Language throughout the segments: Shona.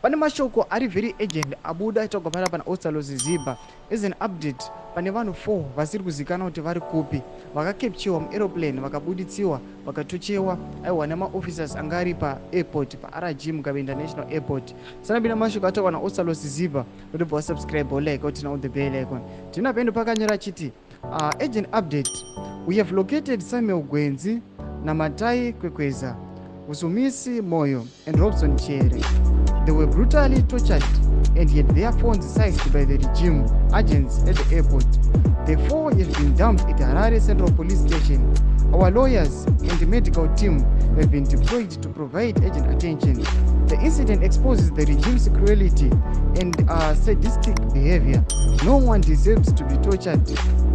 Pane mashoko ari very agent abuda togopara pana Ostallos is an update pane vanhu 4 vasiri kuzikana kuti vari kupi vakakepchiwa muaeroplane vakabuditsiwa vakatochewa aiwa nemaofficers anga ari paairport paRG Mugabe International Airport. Sanabina mashoko atogwa naOstallos kuti bva subscribe like kuti na the bell icon. Tinapendo pakanyora chiti agent update, we have located Samuel Gwenzi, Namatai Kwekweza, Usumisi Moyo and Robson Chere. They were brutally tortured and yet their phones seized by the regime agents at the airport. The 4 have been dumped at Harare Central Police Station. Our lawyers and the medical team have been deployed to provide urgent attention. The incident exposes the regime's cruelty and sadistic behavior. No one deserves to be tortured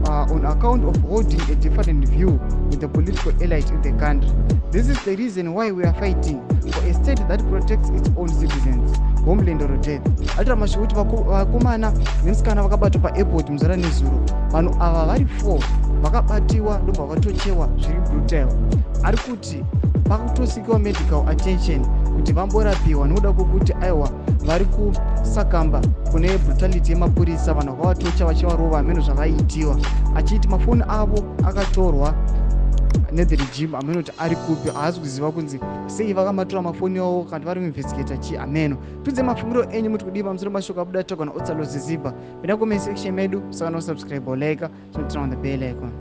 on account of holding a different view with the political elite in the country. This is the reason why we are fighting for a state that protects its own citizens, homeland or death. Atra mashuti vakomana nemusikana vakabatwa paairport muzara nezuro. Vanhu ava vari 4 vakabatiwa ndobva vatochewa zviri brutal. Ari kuti pakutosikiwa medical attention kuti vamborapiwa nokuda kwokuti aiwa vari kusakamba kune brutality yemapurisa, vanhu vakavatocha vachivarova ameno zvavaitiwa, achiti mafoni avo akatorwa nethe regime ameno kuti ari kupi haasi kuziva kunzi sei vakamatora mafoni avo kana vari kuinvestigata chi ameno. Tudze mafungiro enyu muti kudii pamusoro mashoko abuda togwa naOstallos. Pinda comment section medu, saka no subscribe or like, on the bell icon.